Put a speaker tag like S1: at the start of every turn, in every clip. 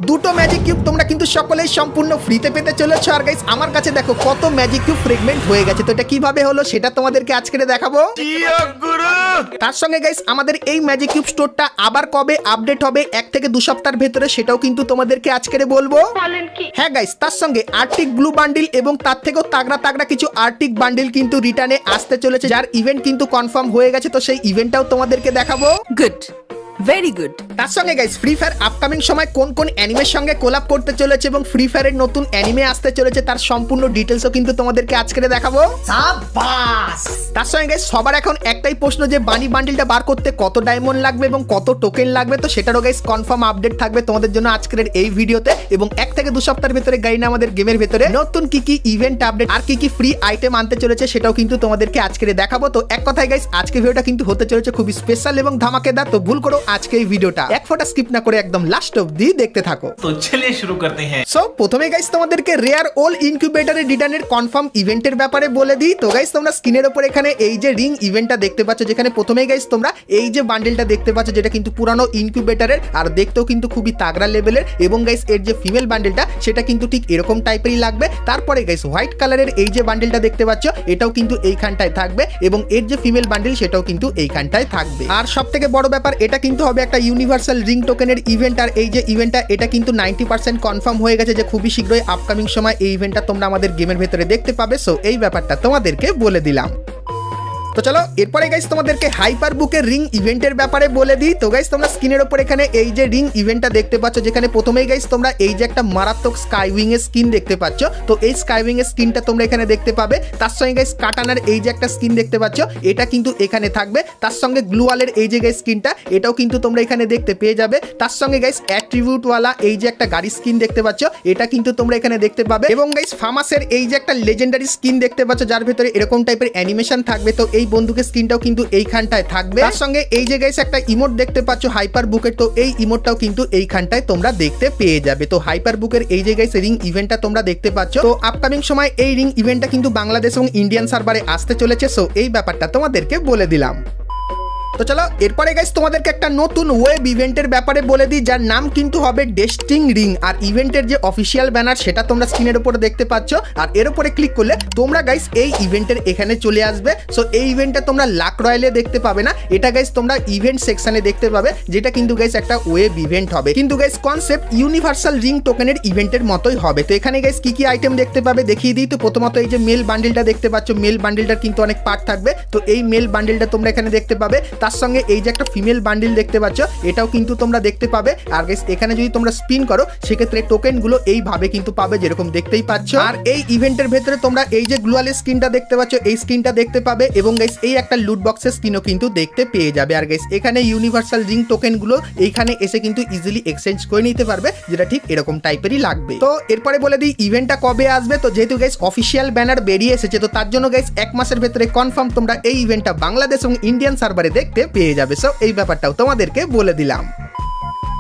S1: দুটো magic cube তোমরা কিন্তু সকলেই সম্পূর্ণ ফ্রিতে পেতে চলেছো। আর গাইস আমার কাছে দেখো কত ম্যাজিক কিউব ফ্রেগমেন্ট হয়ে গেছে, তো এটা কিভাবে হলো সেটা তোমাদেরকে আজকে দেখাবো। তার সঙ্গে গাইস আমাদের এই ম্যাজিক কিউব স্টোরটা আবার কবে আপডেট হবে 1 থেকে 2 সপ্তাহের ভেতরে সেটাও কিন্তু তোমাদেরকে আজকে বলবো। হ্যাঁ গাইস, তার সঙ্গে আর্টিক ব্লু বান্ডিল এবং তার থেকেও তাগড়া তাগড়া কিছু আর্টিক বান্ডিল কিন্তু রিটার্নে আসতে চলেছে, যার ইভেন্ট কিন্তু কনফার্ম হয়ে গেছে, তো সেই ইভেন্টটাও তোমাদেরকে দেখাবো।
S2: Good, very good.
S1: তার সঙ্গে গাইস ফ্রি ফায়ার আপকামিং সময় কোন কোন অ্যানিমের সঙ্গে কোলাব করতে চলেছে এবং ফ্রি ফায়ারের নতুন অ্যানিমে আসতে চলেছে তার সম্পূর্ণ ডিটেলসও কিন্তু তোমাদেরকে আজকে দেখাবো। তার সঙ্গে গাইস সবার এখন একটাই প্রশ্ন যে বানি বান্ডিলটা বার করতে কত ডায়মন্ড লাগবে এবং কত টোকেন লাগবে, তো সেটারও গাইস কনফার্ম আপডেট থাকবে তোমাদের জন্য আজকের এই ভিডিওতে। এবং 1 থেকে 2 সপ্তাহের ভিতরে গাইনা আমাদের গেমের ভিতরে নতুন কি কি ইভেন্ট আপডেট আর কি কি ফ্রি আইটেম আনতে চলেছে সেটাও কিন্তু তোমাদেরকে আজকে দেখাবো। তো এক কথায় গাইস আজকে ভিডিওটা কিন্তু হতে চলেছে খুবই স্পেশাল এবং ধামাকেদার, তো ভুল করো আজকে এই ভিডিওটা এক ফোঁটা স্কিপ না করে একদম লাস্ট অবধি দেখতে থাকো।
S3: তো চলিয়ে শুরু করতে हैं।
S1: সো প্রথমে গাইস তোমাদেরকে রেয়ার ওল ইনকিউবেটরের রিটার্নের কনফার্ম ইভেন্টের ব্যাপারে বলে দিই। তো গাইস তোমরা স্ক্রিনের উপর এখানে এই যে রিং ইভেন্টটা দেখতে পাচ্ছ, যেখানে প্রথমেই গাইস তোমরা এই যে বান্ডেলটা দেখতে পাচ্ছ যেটা কিন্তু পুরানো ইনকিউবেটরের আর দেখতেও কিন্তু খুবই তাগড়া লেভেলের, এবং গাইস এর যে ফিমেল বান্ডেলটা সেটা কিন্তু ঠিক এরকম টাইপেরই লাগবে। তারপরে গাইস হোয়াইট কালারের এই যে বান্ডেলটা দেখতে পাচ্ছ এটাও কিন্তু এইখানটায় থাকবে, এবং এর যে ফিমেল বান্ডেল সেটাও কিন্তু এইখানটায় থাকবে। আর সব থেকে বড় ব্যাপার এটা কিন্তু হবে একটা ইউনিভার্সাল রিং টোকেনের ইভেন্ট, আর এই যে ইভেন্টটা এটা কিন্তু 90% কনফার্ম হয়ে গেছে যে খুবই শীঘ্রই আপকামিং সময় এই ইভেন্টটা তোমরা আমাদের গেমের ভেতরে দেখতে পাবে। সো এই ব্যাপারটা তোমাদেরকে বলে দিলাম। তো চলো এরপরে গাইস তোমাদেরকে হাইপার বুকের রিং ইভেন্টের ব্যাপারে বলে দিই। তো গাইস তোমরা স্ক্রিনের উপর এখানে এই যে রিং ইভেন্টটা দেখতে পাচ্ছ, যেখানে প্রথমেই গাইস তোমরা এই যে একটা মারাত্মক স্কাইউইং এর স্কিন দেখতে পাচ্ছ, তো এই স্কাইউইং এর স্কিনটা তোমরা এখানে দেখতে পাবে। তার সঙ্গে গাইস কাটানার এই যে একটা স্কিন দেখতে পাচ্ছ এটা কিন্তু এখানে থাকবে। তার সঙ্গে গ্লুয়ালের এই যে গাইস স্কিনটা এটাও কিন্তু তোমরা এখানে দেখতে পেয়ে যাবে। তার সঙ্গে গাইস অ্যাট্রিবিউট ওয়ালা এই যে একটা গাড়ি স্কিন দেখতে পাচ্ছ এটা কিন্তু তোমরা এখানে দেখতে পাবে, এবং গাইস ফামাসের এই যে একটা লেজেন্ডারি স্কিন দেখতে পাচ্ছ যার ভিতরে এরকম টাইপের অ্যানিমেশন থাকবে, তো এই বন্দুকের স্কিনটাও কিন্তু এইখানটায় থাকবে। তার সঙ্গে এই যে গাইস একটা ইমোট দেখতে পাচ্ছ হাইপার বুকের, তো এই ইমোটটাও কিন্তু এইখানটায় তোমরা দেখতে পেয়ে যাবে। তো হাইপার বুকের এই যে গাইস রিং ইভেন্টটা তোমরা দেখতে পাচ্ছ, তো আপকামিং সময় এই রিং ইভেন্টটা কিন্তু বাংলাদেশ এবং ইন্ডিয়ান সার্ভারে আসতে চলেছে। সো এই ব্যাপারটা তোমাদেরকে বলে দিলাম। তো চলো এরপরে গাইস তোমাদেরকে একটা নতুন ওয়েব ইভেন্টের ব্যাপারে বলে দিই, যার নাম কিন্তু হবে ডেস্টিং রিং। আর ইভেন্টের যে অফিসিয়াল ব্যানার সেটা তোমরা স্ক্রিনের উপরে দেখতে পাচ্ছ, আর এর উপরে ক্লিক করলে তোমরা গাইস এই ইভেন্টের এখানে চলে আসবে। সো এই ইভেন্টটা তোমরা লাক রয়্যালে দেখতে পাবে না, এটা গাইস তোমরা ইভেন্ট সেকশনে দেখতে পাবে, যেটা কিন্তু গাইস একটা ওয়েব ইভেন্ট হবে, কিন্তু গাইস কনসেপ্ট ইউনিভার্সাল রিং টোকেনের ইভেন্টের মতোই হবে। তো এখানে গাইস কি কি আইটেম দেখতে পাবে দেখিয়ে দিই। তো প্রথমত এই যে মেল বান্ডেলটা দেখতে পাচ্ছ, মেল বান্ডেলটার কিন্তু অনেক পার্ট থাকবে, তো এই মেল বান্ডেলটা তোমরা এখানে দেখতে পাবে। তার সঙ্গে এই যে একটা ফিমেল বান্ডিল দেখতে পাচ্ছ এটাও কিন্তু তোমরা দেখতে পাবে। আর গাইস এখানে যদি তোমরা স্পিন করো সেক্ষেত্রে টোকেন গুলো এইভাবে কিন্তু পাবে যেরকম দেখতেই পাচ্ছ। আর এই ইভেন্টের ভেতরে তোমরা এই যে গ্লুয়ালের স্কিনটা দেখতে পাচ্ছ এই স্কিনটা দেখতে পাবে, এবং গাইস এই একটা লুট বক্সের স্কিনও কিন্তু দেখতে পেয়ে যাবে। আর গাইস এখানে ইউনিভার্সাল রিং টোকেন গুলো এইখানে এসে কিন্তু ইজিলি এক্সচেঞ্জ করে নিতে পারবে, যেটা ঠিক এরকম টাইপেরই লাগবে। তো এরপরে বলে দিই ইভেন্টটা কবে আসবে। তো যেহেতু গাইস অফিসিয়াল ব্যানার বেরিয়ে এসেছে, তো তার জন্য গাইস 1 মাসের ভেতরে কনফার্ম তোমরা এই ইভেন্টটা বাংলাদেশ এবং ইন্ডিয়ান সার্ভারে দেখতে পেয়ে যাবে। সো এই ব্যাপারটাও তোমাদেরকে বলে দিলাম।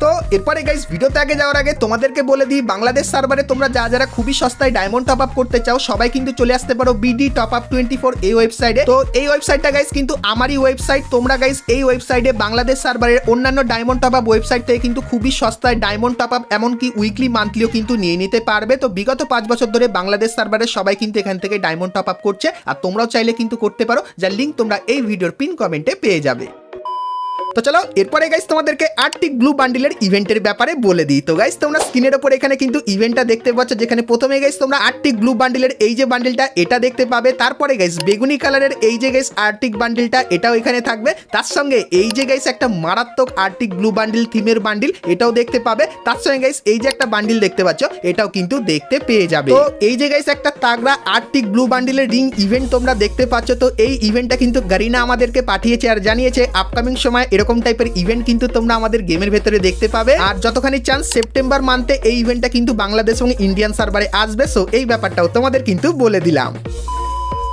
S1: তো এরপরে গাইস ভিডিওতে আগে যাওয়ার আগে তোমাদেরকে বলে দিই বাংলাদেশ সার্ভারে তোমরা যারা খুবই সস্তায় ডায়মন্ড টপ আপ করতে চাও সবাই কিন্তু চলে আসতে পারো বিডি টপ আপ 24 এই ওয়েবসাইটে। তো এই ওয়েবসাইটটা গাইস কিন্তু আমারই ওয়েবসাইট, তোমরা গাইস এই ওয়েবসাইটে বাংলাদেশ সার্ভারের অন্যান্য ডায়মন্ড টপ আপ ওয়েবসাইট থেকে কিন্তু খুবই সস্তায় ডায়মন্ড টপ আপ এমনকি উইকলি মান্থলিও কিন্তু নিয়ে নিতে পারবে। তো বিগত 5 বছর ধরে বাংলাদেশ সার্ভারের সবাই কিন্তু এখান থেকে ডায়মন্ড টপ আপ করছে, আর তোমরাও চাইলে কিন্তু করতে পারো, যার লিঙ্ক তোমরা এই ভিডিওর পিন কমেন্টে পেয়ে যাবে। তো চলো এরপরে গাইস তোমাদেরকে আর্টিক ব্লু বান্ডিলের ইভেন্টের ব্যাপারে বলে দিই। তো গাইস তোমরা স্ক্রিনের উপর এখানে কিন্তু ইভেন্টটা দেখতে পাচ্ছ, যেখানে প্রথমে গাইস তোমরা আর্টিক ব্লু বান্ডিলের এই যে বান্ডিলটা এটা দেখতে পাবে। তারপরে গাইস বেগুনি কালারের এই যে গাইস আর্টিক বান্ডিলটা এটাও এখানে থাকবে। তার সঙ্গে এই যে গাইস একটা মারাত্মক আর্টিক ব্লু বান্ডিল থিমের বান্ডিল এটাও দেখতে পাবে। তার সঙ্গে গাইস এই যে একটা বান্ডিল দেখতে পাচ্ছ এটাও কিন্তু দেখতে পেয়ে যাবে। তো এই যে গাইস একটা তাগড়া আর্টিক ব্লু বান্ডিলের রিং ইভেন্ট তোমরা দেখতে পাচ্ছ। তো এই ইভেন্টটা কিন্তু গারিনা আমাদেরকে পাঠিয়েছে আর জানিয়েছে আপকামিং সময় এরকম টাইপের ইভেন্ট কিন্তু তোমরা আমাদের গেমের ভেতরে দেখতে পাবে। আর যতখানি চান্স সেপ্টেম্বর মান্থে এই ইভেন্টটা কিন্তু বাংলাদেশ এবং ইন্ডিয়ান সার্ভারে আসবে। সো এই ব্যাপারটাও তোমাদের কিন্তু বলে দিলাম।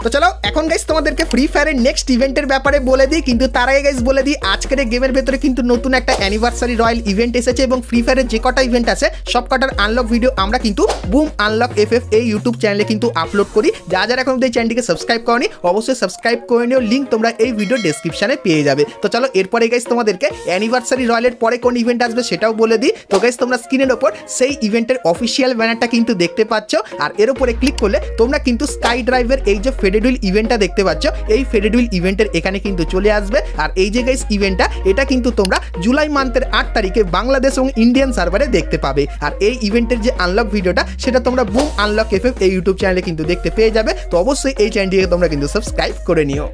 S1: তো চলো এখন গাইস তোমাদেরকে ফ্রি ফায়ারের নেক্সট ইভেন্টের ব্যাপারে বলে দিই, কিন্তু তার আগে গাইস বলে দিই আজকের এই গেমের ভেতরে কিন্তু নতুন একটা অ্যানিভার্সারি রয়্যাল ইভেন্ট এসেছে এবং ফ্রি ফায়ারের যে কটা ইভেন্ট আছে সব কটার আনলক ভিডিও আমরা কিন্তু বুম আনলক এফএফ এই ইউটিউব চ্যানেলে কিন্তু আপলোড করি। যারা এখন এই চ্যানেলটিকে সাবস্ক্রাইব করনি অবশ্যই সাবস্ক্রাইব করে নিও, লিঙ্ক তোমরা এই ভিডিও ডেসক্রিপশনে পেয়ে যাবে। তো চলো এরপরে গাইস তোমাদেরকে অ্যানিভার্সারি রয়্যালের পরে কোন ইভেন্ট আসবে সেটাও বলে দিই। তো গাইস তোমরা স্ক্রিনের ওপর সেই ইভেন্টের অফিসিয়াল ব্যানারটা কিন্তু দেখতে পাচ্ছ, আর এর উপরে ক্লিক করলে তোমরা কিন্তু স্কাই ড্রাইভের এই যে ফেডেড হুইল ইভেন্টটা দেখতে পাচ্ছ, এই ফেডেড হুইল ইভেন্টের এখানে কিন্তু চলে আসবে। আর এই যে গাইস ইভেন্টটা এটা কিন্তু তোমরা জুলাই মান্থের 8 তারিখে বাংলাদেশ এবং ইন্ডিয়ান সার্ভারে দেখতে পাবে। আর এই ইভেন্টের যে আনলক ভিডিওটা সেটা তোমরা বুম আনলক এফএফ এই ইউটিউব চ্যানেলে কিন্তু দেখতে পেয়ে যাবে। তো অবশ্যই এই চ্যানেলটিকে তোমরা কিন্তু সাবস্ক্রাইব করে নিও।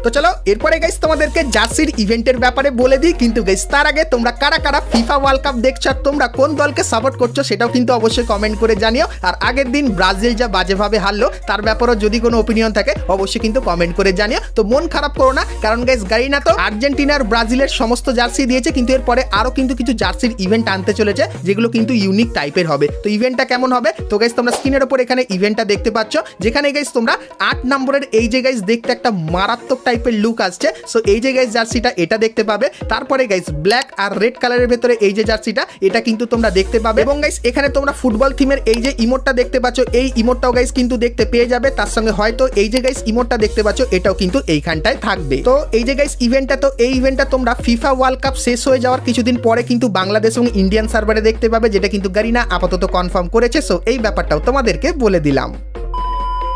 S1: তো চলো এরপরে গাইস তোমাদেরকে জার্সির ইভেন্টের ব্যাপারে বলে দিই, কিন্তু গাইস তার আগে তোমরা কারা কারা ফিফা ওয়ার্ল্ড কাপ দেখছো আর তোমরা কোন দলকে সাপোর্ট করছো সেটাও কিন্তু অবশ্যই কমেন্ট করে জানিও। আর আগের দিন ব্রাজিল যা বাজেভাবে হারলো তার ব্যাপারেও যদি কোনো ওপিনিয়ন থাকে অবশ্যই কিন্তু কমেন্ট করে জানিও। তো মন খারাপ করো না, কারণ গাইস গারিনা তো আর্জেন্টিনার ব্রাজিলের সমস্ত জার্সি দিয়েছে, কিন্তু এরপরে আরও কিন্তু কিছু জার্সির ইভেন্ট আনতে চলেছে যেগুলো কিন্তু ইউনিক টাইপের হবে। তো ইভেন্টটা কেমন হবে তো গাইস তোমরা স্ক্রিনের ওপর এখানে ইভেন্টটা দেখতে পাচ্ছ, যেখানে গাইস তোমরা 8 নম্বরের এই যে গাইস দেখতে একটা মারাত্মক টাইপের লুক আসছে। সো এই যে গাইস জার্সিটা এটা দেখতে পাবে। তারপরে গাইস ব্ল্যাক আর রেড কালারের ভেতরে এই যে জার্সিটা এটা কিন্তু তোমরা দেখতে পাবে, এবং গাইস এখানে তোমরা ফুটবল থিমের এই যে ইমোটটা দেখতে পাচ্ছ এই ইমোটটাও গাইস কিন্তু দেখতে পেয়ে যাবে। তার সঙ্গে হয়তো এই যে গাইস ইমোটটা দেখতে পাচ্ছ এটাও কিন্তু এইখানটায় থাকবে। তো এই যে গাইস ইভেন্টটা, তো এই ইভেন্টটা তোমরা ফিফা ওয়ার্ল্ড কাপ শেষ হয়ে যাওয়ার কিছুদিন পরে কিন্তু বাংলাদেশ এবং ইন্ডিয়ান সার্ভারে দেখতে পাবে, যেটা কিন্তু গারিনা আপাতত কনফার্ম করেছে। সো এই ব্যাপারটাও তোমাদেরকে বলে দিলাম।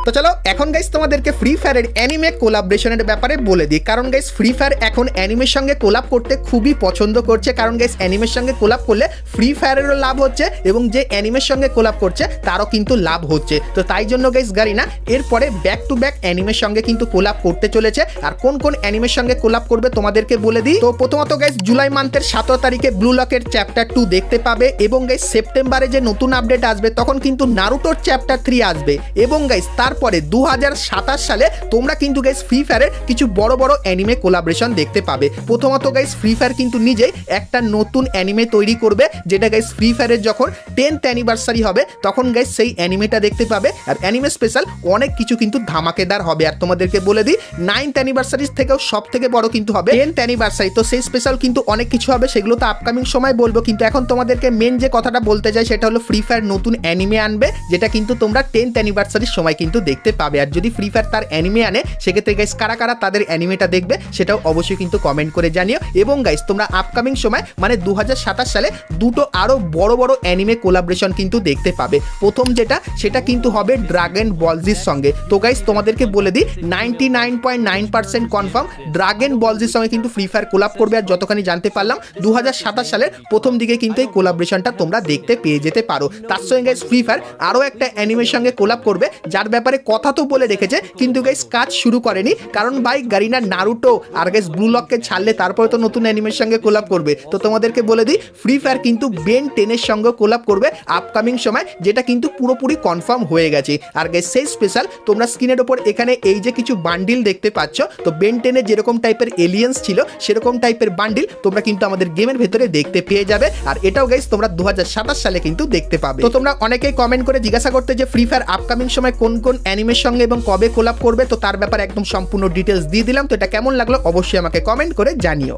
S1: তো চলো এখন গাইস তোমাদেরকে ফ্রি ফায়ারের অ্যানিমে কোলাবরেশনের ব্যাপারে বলে দিই, কারণ গাইস ফ্রি ফায়ার এখন অ্যানিমের সঙ্গে কোলাব করতে খুবই পছন্দ করছে, কারণ গাইস অ্যানিমের সঙ্গে কোলাব করলে ফ্রি ফায়ারেরও লাভ হচ্ছে এবং যে অ্যানিমের সঙ্গে কোলাব করছে তারও কিন্তু লাভ হচ্ছে। তো তাই জন্য গাইস গারিনা এরপরে ব্যাক টু ব্যাক অ্যানিমের সঙ্গে কিন্তু কোলাব করতে চলেছে। আর কোন কোন অ্যানিমের সঙ্গে কোলাব করবে তোমাদেরকে বলে দিই। তো প্রথমত গাইস জুলাই মান্থের 17 তারিখে ব্লু লকের চ্যাপ্টার 2 দেখতে পাবে, এবং গাইস সেপ্টেম্বরে যে নতুন আপডেট আসবে তখন কিন্তু নারুটোর চ্যাপ্টার 3 আসবে, এবং গাইস তারপরে 2027 সালে তোমরা কিন্তু গাইস ফ্রি ফায়ারের কিছু বড় বড় অ্যানিমে কোলাবরেশন দেখতে পাবে। প্রথমত গাইস ফ্রি ফায়ার কিন্তু নিজেই একটা নতুন অ্যানিমে তৈরি করবে, যেটা গাইস ফ্রি ফায়ারের যখন 10th অ্যানিভার্সারি হবে তখন গাইস সেই অ্যানিমেটা দেখতে পাবে। আর অ্যানিমে স্পেশাল অনেক কিছু কিন্তু ধামাকেদার হবে। আর তোমাদেরকে বলে দিই 9th অ্যানিভার্সারি থেকেও সব থেকে বড় কিন্তু হবে 10th অ্যানিভার্সারি। তো সেই স্পেশাল কিন্তু অনেক কিছু হবে, সেগুলো তো আপকামিং সময় বলবো, কিন্তু এখন তোমাদেরকে মেন যে কথাটা বলতে চাই সেটা হলো ফ্রি ফায়ার নতুন অ্যানিমে আনবে, যেটা কিন্তু তোমরা 10th অ্যানিভার্সারির সময় কিন্তু দেখতে পাবে। আর যদি ফ্রি ফায়ার তার অ্যানিমে আনে সেক্ষেত্রে গাইস কারা কারা তাদের অ্যানিমেটা দেখবে সেটাও অবশ্যই কিন্তু কমেন্ট করে জানিও। এবং গাইস তোমরা আপকামিং সময় মানে 2027 সালে দুটো আরো বড় বড় অ্যানিমে কোলাবরেশন কিন্তু দেখতে পাবে। প্রথম যেটা সেটা কিন্তু হবে ড্রাগন বলজির সঙ্গে। তো গাইস তোমাদেরকে বলে দিই 99.9% কনফার্ম ড্রাগন বলজির সঙ্গে কিন্তু ফ্রি ফায়ার কোলাব করবে। আর যতখানি জানতে পারলাম 2027 সালের প্রথম দিকে কিন্তু এই কোলাবরেশনটা তোমরা দেখতে পেয়ে যেতে পারো। তার সঙ্গে গাইস ফ্রি ফায়ার আরো একটা অ্যানিমের সঙ্গে কোলাব করবে, যার ব্যাপারে কথা তো বলে রেখেছে কিন্তু গাইস কাজ শুরু করেনি, কারণ ভাই গারিনা নারুটো আর গাইস ব্লু লককে ছাড়লে তারপরে তো নতুন অ্যানিমের সঙ্গে কোলাব করবে। তো তোমাদেরকে বলে দিই ফ্রি ফায়ার কিন্তু বেন 10 এর সঙ্গে কোলাব করবে আপকামিং সময়, যেটা কিন্তু পুরোপুরি কনফার্ম হয়ে গেছে। আর গাইস সেই স্পেশাল তোমরা স্ক্রিনের ওপর এখানে এই যে কিছু বান্ডিল দেখতে পাচ্ছ, তো বেন 10 এ যেরকম টাইপের এলিয়েন্স ছিল সেরকম টাইপের বান্ডিল তোমরা কিন্তু আমাদের গেমের ভেতরে দেখতে পেয়ে যাবে। আর এটাও গাইস তোমরা 2027 সালে কিন্তু দেখতে পাবে। তো তোমরা অনেকেই কমেন্ট করে জিজ্ঞাসা করতে যে ফ্রি ফায়ার আপকামিং সময় কোন কোন অ্যানিমের সঙ্গে এবং কবে কোলাব করবে, তো তার ব্যাপারে একদম সম্পূর্ণ ডিটেলস দিয়ে দিলাম। তো এটা কেমন লাগলো অবশ্যই আমাকে কমেন্ট করে জানিও।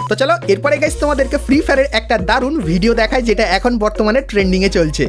S1: তো চলো এরপরে গাইস তোমাদেরকে ফ্রি ফায়ারের একটা দারুণ ভিডিও দেখায়, যেটা এখন বর্তমানে ট্রেন্ডিং এ চলছে।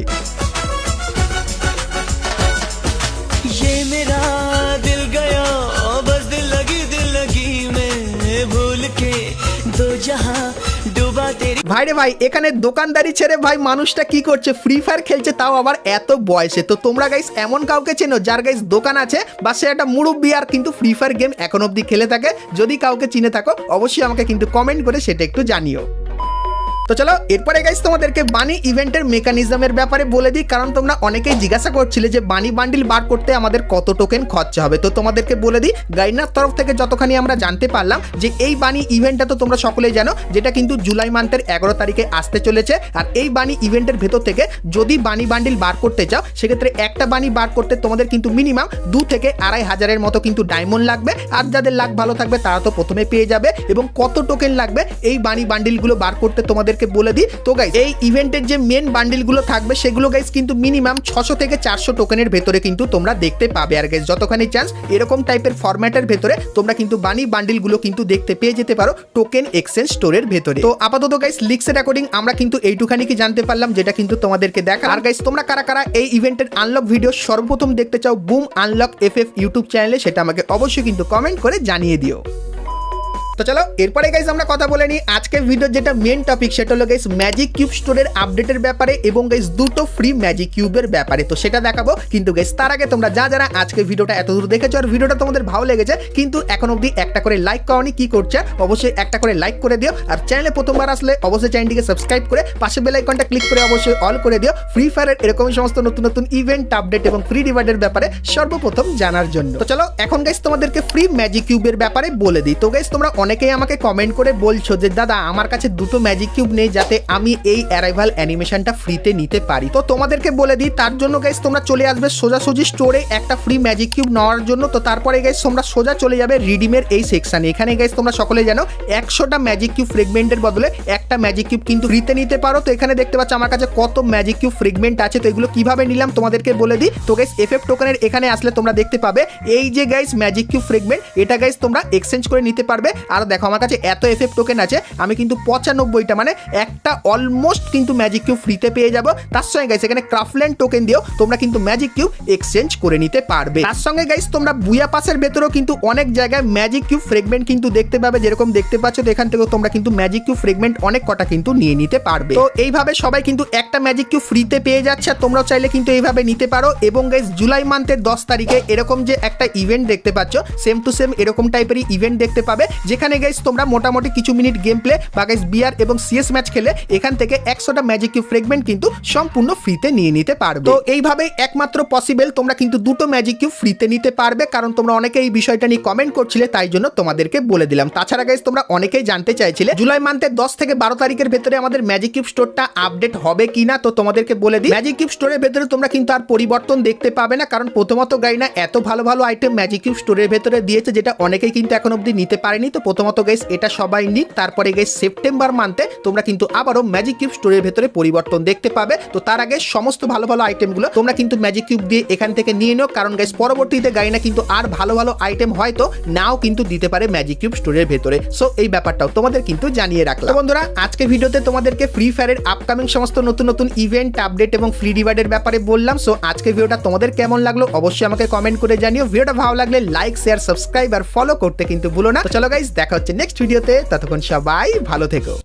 S1: ভাইরে ভাই এখানে দোকানদারি ছেড়ে ভাই মানুষটা কি করছে, ফ্রি ফায়ার খেলছে, তাও আবার এত বয়সে। তো তোমরা গাইস এমন কাউকে চেনো যার গাইস দোকান আছে বা সে একটা মুরব্বি আর কিন্তু ফ্রি ফায়ার গেম এখন অবধি খেলে থাকে? যদি কাউকে চিনে থাকো অবশ্যই আমাকে কিন্তু কমেন্ট করে সেটা একটু জানিও। তো চলো এরপরে গাইস তোমাদেরকে বানি ইভেন্টের মেকানিজমের ব্যাপারে বলে দিই, কারণ তোমরা অনেকেই জিজ্ঞাসা করছিলে যে বানি বান্ডিল বার করতে আমাদের কত টোকেন খরচা হবে। তো তোমাদেরকে বলে দিই গাইনার তরফ থেকে যতখানি আমরা জানতে পারলাম যে এই বানি ইভেন্টটা তো তোমরা সকলেই জানো, যেটা কিন্তু জুলাই মান্থের 11 তারিখে আসতে চলেছে। আর এই বানি ইভেন্টের ভেতর থেকে যদি বানি বান্ডিল বার করতে চাও সেক্ষেত্রে একটা বানি বার করতে তোমাদের কিন্তু মিনিমাম 2 থেকে 2.5 হাজারের মতো কিন্তু ডায়মন্ড লাগবে। আর যাদের লাক ভালো থাকবে তারা তো প্রথমে পেয়ে যাবে। এবং কত টোকেন লাগবে এই বানি বান্ডিলগুলো বার করতে তোমাদের তোমাদেরকে বলে দিই। তো গাইস এই ইভেন্টের যে মেন বান্ডিলগুলো থাকবে সেগুলো গাইস কিন্তু মিনিমাম 600 থেকে 400 টোকেনের ভেতরে কিন্তু তোমরা দেখতে পাবে। আর গাইস যতখানি চান্স এরকম টাইপের ফরম্যাটের ভেতরে তোমরা কিন্তু বানি বান্ডিলগুলো কিন্তু দেখতে পেয়ে যেতে পারো টোকেন এক্সচেঞ্জ স্টোরের ভেতরে। তো আপাতত গাইস লিক্সের অ্যাকর্ডিং আমরা কিন্তু এইটুখানি কি জানতে পারলাম, যেটা কিন্তু তোমাদেরকে দেখা। আর গাইস তোমরা কারা কারা এই ইভেন্টের আনলক ভিডিও সর্বপ্রথম দেখতে চাও বুম আনলক এফএফ ইউটিউব চ্যানেলে, সেটা আমাকে অবশ্যই কিন্তু কমেন্ট করে জানিয়ে দিও। তো চলো এরপরে গাইস আমরা কথা বলে নিই আজকের ভিডিওর যেটা মেন টপিক, সেটা হলো গাইস ম্যাজিক কিউব স্টোরের আপডেটের ব্যাপারে এবং গাইস দুটো ফ্রি ম্যাজিক কিউবের ব্যাপারে। তো সেটা দেখাবো, কিন্তু গাইস তার আগে তোমরা যারা আজকে ভিডিওটা এতদূর দেখেছো আর ভিডিওটা তোমাদের ভালো লেগেছে কিন্তু এখন অবধি একটা করে লাইক করনি, কি করছে অবশ্যই একটা করে লাইক করে দিও। আর চ্যানেলে প্রথমবার আসলে অবশ্যই চ্যানেলটিকে সাবস্ক্রাইব করে পাশে বেল আইকনটা ক্লিক করে অবশ্যই অল করে দিও ফ্রি ফায়ারের এরকমই সমস্ত নতুন নতুন ইভেন্ট আপডেট এবং ফ্রি রিওয়ার্ডের ব্যাপারে সর্বপ্রথম জানার জন্য। তো চলো এখন গাইস তোমাদেরকে ফ্রি ম্যাজিক কিউবের ব্যাপারে বলে দিই। তো গাইস তোমরা অনেকেই আমাকে কমেন্ট করে বলছো যে দাদা আমার কাছে দুটো ম্যাজিক কিউব নেই যাতে আমি এই অ্যারাইভাল অ্যানিমেশনটা ফ্রিতে নিতে পারি। তো তোমাদেরকে বলে দিই তার জন্য গাইস তোমরা চলে আসবে সোজাসুজি স্টোরে একটা ফ্রি ম্যাজিক কিউব নেওয়ার জন্য। তো তারপরে গাইস তোমরা সোজা চলে যাবে রিডিমের এই সেকশনে। এখানে গাইস তোমরা সকলে জানো 100টা ম্যাজিক কিউব ফ্রেগমেন্টের বদলে একটা ম্যাজিক কিউব কিন্তু ফ্রিতে নিতে পারো। তো এখানে দেখতে পাচ্ছ আমার কাছে কত ম্যাজিক কিউব ফ্রেগমেন্ট আছে। তো এগুলো কিভাবে নিলাম তোমাদেরকে বলে দিই। তো গাইস এফএফ টোকেনের এখানে আসলে তোমরা দেখতে পাবে এই যে গাইস ম্যাজিক কিউব ফ্রেগমেন্ট, এটা গাইস তোমরা এক্সচেঞ্জ করে নিতে পারবে। আর দেখো আমার কাছে এত এফএফ টোকেন আছে, আমি কিন্তু 95টা মানে একটা অলমোস্ট কিন্তু ম্যাজিক কিউব ফ্রিতে পেয়ে যাব। তার সঙ্গে গাইস এখানে ক্রাফটল্যান্ড টোকেন দিয়েও তোমরা কিন্তু ম্যাজিক কিউব এক্সচেঞ্জ করে নিতে পারবে। তার সঙ্গে গাইস তোমরা বুয়া পাসের ভেতরেও কিন্তু অনেক জায়গায় ম্যাজিক কিউব ফ্রেগমেন্ট কিন্তু দেখতে পাবে, যেরকম দেখতে পাচ্ছ। তো এখান থেকেও তোমরা কিন্তু ম্যাজিক কিউব ফ্রেগমেন্ট অনেক কটা কিন্তু নিয়ে নিতে পারবে। তো এইভাবে সবাই কিন্তু একটা ম্যাজিক কিউব ফ্রিতে পেয়ে যাচ্ছে, তোমরাও চাইলে কিন্তু এইভাবে নিতে পারো। এবং গাইস জুলাই মান্থের 10 তারিখে এরকম যে একটা ইভেন্ট দেখতে পাচ্ছ, সেম টু সেম এরকম টাইপেরই ইভেন্ট দেখতে পাবে, যেখানে গাইস তোমরা মোটামুটি কিছু মিনিট গেম প্লে বা গাইস বিআর এবং সিএস ম্যাচ খেলে এখান থেকে 100টা ম্যাজিক কিউব ফ্রেগমেন্ট কিন্তু সম্পূর্ণ ফ্রিতে নিয়ে নিতে পারবে। তো এইভাবেই একমাত্র পসিবল তোমরা কিন্তু দুটো ম্যাজিক কিউব ফ্রিতে নিতে পারবে, কারণ তোমরা অনেকে এই বিষয়টা নিয়ে কমেন্ট করছিলে, তাই জন্য তোমাদেরকে বলে দিলাম। তাছাড়া গাইস তোমরা অনেকেই জানতে চাইছিলে জুলাই মান্থের 10 থেকে 12 তারিখের ভেতরে আমাদের ম্যাজিক কিউব স্টোরটা আপডেট হবে কিনা। তো তোমাদেরকে বলে দিই ম্যাজিক কিউব স্টোরের ভেতরে তোমরা কিন্তু আর পরিবর্তন দেখতে পাবে না, কারণ প্রথমত গাইনা এত ভালো ভালো আইটেম ম্যাজিক কিউব স্টোরের ভেতরে দিয়েছে যেটা অনেকেই কিন্তু এখন অবধি নিতে পারেনি। তো প্রথমত গাইস এটা সবাই নিক, তারপরে গাইস সেপ্টেম্বর মান্থে তোমরা কিন্তু আবারও ম্যাজিক কিউব স্টোরের ভেতরে পরিবর্তন দেখতে পাবে। তো তার আগে সমস্ত ভালো ভালো আইটেমগুলো তোমরা কিন্তু ম্যাজিক কিউব দিয়ে এখান থেকে নিয়ে নাও, কারণ গাইস পরবর্তীতে গাইনা কিন্তু আর ভালো ভালো আইটেম হয়তো নাও কিন্তু দিতে পারে ম্যাজিক কিউব স্টোরের ভেতরে। সো এই ব্যাপারটাও তোমাদের কিন্তু জানিয়ে রাখলাম। তো বন্ধুরা আজকে ভিডিওতে তোমাদেরকে ফ্রি ফায়ারের আপকামিং সমস্ত নতুন নতুন ইভেন্ট আপডেট এবং ফ্রি রিওয়ার্ডের ব্যাপারে বললাম। সো আজকে ভিডিওটা তোমাদের কেমন লাগলো অবশ্যই আমাকে কমেন্ট করে জানিও। ভিডিওটা ভালো লাগলে লাইক শেয়ার সাবস্ক্রাইব আর ফলো করতে কিন্তু ভুলো না। তো চলো গাইস দেখা হচ্ছে নেক্সট ভিডিওতে, ততক্ষণ সবাই ভালো থেকো।